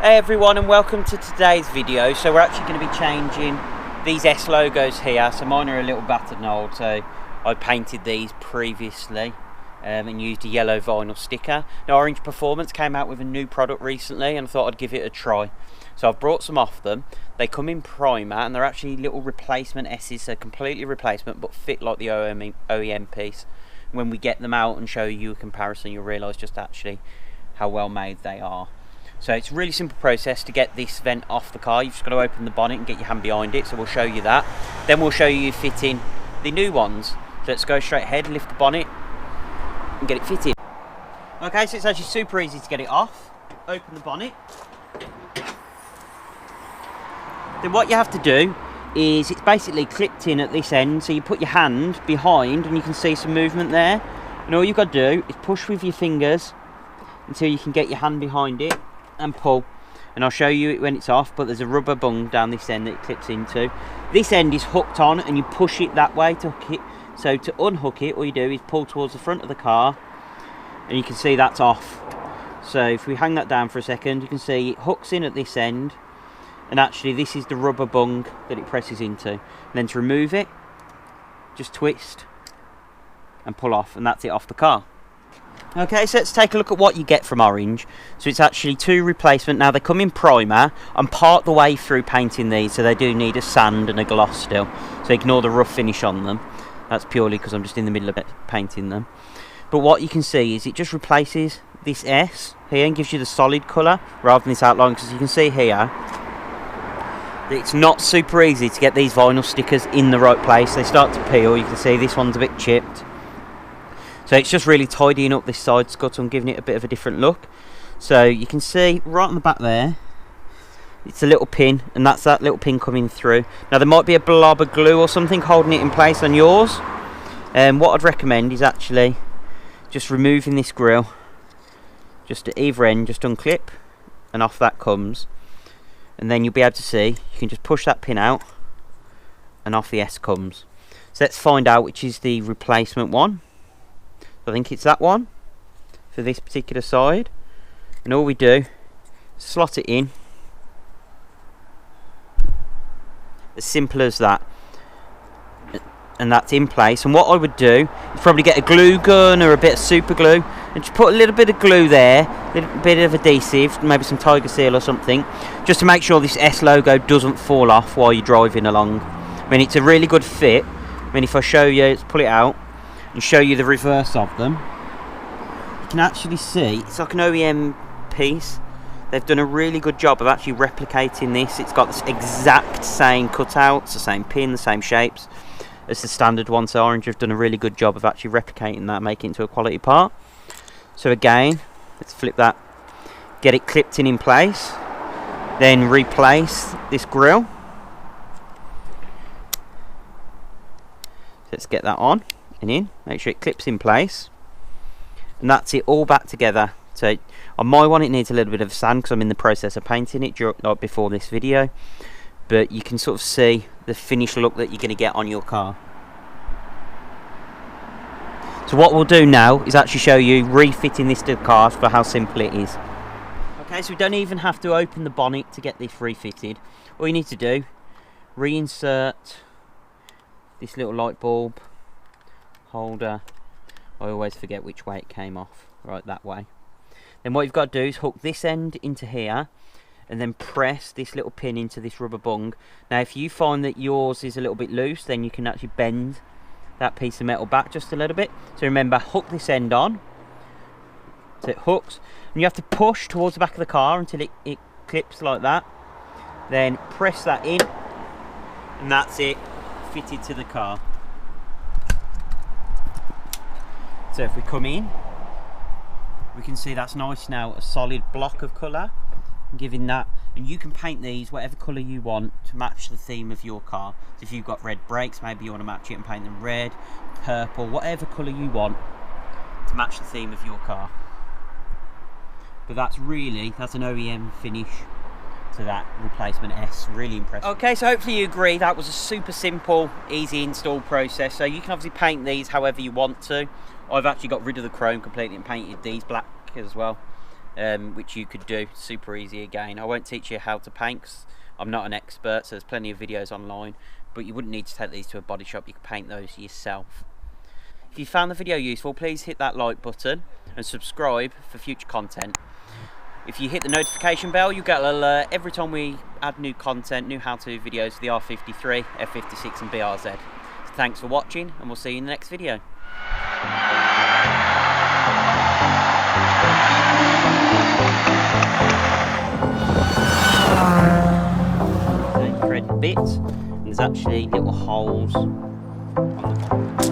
Hey everyone, and welcome to today's video. So we're actually going to be changing these S logos here. So mine are a little battered and old, so I painted these previously and used a yellow vinyl sticker. Now Orange Performance came out with a new product recently and I thought I'd give it a try. So I've brought some off them. They come in primer and they're actually little replacement S's, so completely replacement but fit like the OEM piece. When we get them out and show you a comparison, you'll realise just actually how well made they are. So it's a really simple process to get this vent off the car. You've just got to open the bonnet and get your hand behind it, so we'll show you that. Then we'll show you fitting the new ones. So let's go straight ahead, lift the bonnet and get it fitted. Okay, so it's actually super easy to get it off. Open the bonnet. Then what you have to do is it's basically clipped in at this end, so you put your hand behind and you can see some movement there. And all you've got to do is push with your fingers until you can get your hand behind it and pull, and I'll show you it when it's off. But there's a rubber bung down this end that it clips into. This end is hooked on and you push it that way to hook it. So to unhook it, all you do is pull towards the front of the car and you can see that's off. So if we hang that down for a second, you can see it hooks in at this end, and actually this is the rubber bung that it presses into. And then to remove it, just twist and pull off, and that's it off the car. Okay, so let's take a look at what you get from Orange. So it's actually two replacement. Now they come in primer. I'm part the way through painting these, so they do need a sand and a gloss still. So ignore the rough finish on them. That's purely because I'm just in the middle of painting them. But what you can see is it just replaces this S here and gives you the solid colour rather than this outline, because you can see here that it's not super easy to get these vinyl stickers in the right place. They start to peel. You can see this one's a bit chipped. So it's just really tidying up this side scuttle and giving it a bit of a different look. So you can see right on the back there, it's a little pin, and that's that little pin coming through. Now there might be a blob of glue or something holding it in place on yours. What I'd recommend is actually just removing this grill, just at either end, just unclip, and off that comes. And then you'll be able to see, you can just push that pin out, and off the S comes. So let's find out which is the replacement one. I think it's that one for this particular side, and all we do is slot it in, as simple as that, and that's in place. And what I would do is probably get a glue gun or a bit of super glue and just put a little bit of glue there, a little bit of adhesive, maybe some tiger seal or something, just to make sure this S logo doesn't fall off while you're driving along. I mean, it's a really good fit. I mean, if I show you, let's pull it out and show you the reverse of them, you can actually see it's like an OEM piece. They've done a really good job of actually replicating this. It's got the exact same cutouts, the same pin, the same shapes as the standard one. So Orange have done a really good job of actually replicating that, making it into a quality part. So again, let's flip that, get it clipped in place, then replace this grill. Let's get that on and in, make sure it clips in place, and that's it all back together. So on my one it needs a little bit of sand because I'm in the process of painting it like before this video, but you can sort of see the finished look that you're going to get on your car. So what we'll do now is actually show you refitting this to the car for how simple it is. Okay, so we don't even have to open the bonnet to get this refitted. All you need to do, reinsert this little light bulb holder. I always forget which way it came off. Right, that way. Then what you've got to do is hook this end into here and then press this little pin into this rubber bung. Now if you find that yours is a little bit loose, then you can actually bend that piece of metal back just a little bit. So remember, hook this end on so it hooks, and you have to push towards the back of the car until it clips like that. Then press that in, and that's it, fitted to the car. So if we come in, we can see that's nice now, a solid block of colour, giving that, and you can paint these whatever colour you want to match the theme of your car. So if you've got red brakes, maybe you want to match it and paint them red, purple, whatever colour you want to match the theme of your car. But that's an OEM finish to that replacement S. Really impressive. Okay, so hopefully you agree that was a super simple, easy install process. So you can obviously paint these however you want to. I've actually got rid of the chrome completely and painted these black as well. which you could do super easy again. I won't teach you how to paint 'cause I'm not an expert, so there's plenty of videos online, but you wouldn't need to take these to a body shop. You can paint those yourself. If you found the video useful, please hit that like button and subscribe for future content. If you hit the notification bell, you get an alert every time we add new content, new how-to videos for the R53, F56 and BRZ. So thanks for watching, and we'll see you in the next video. Thread bit, and there's actually little holes on the bottom.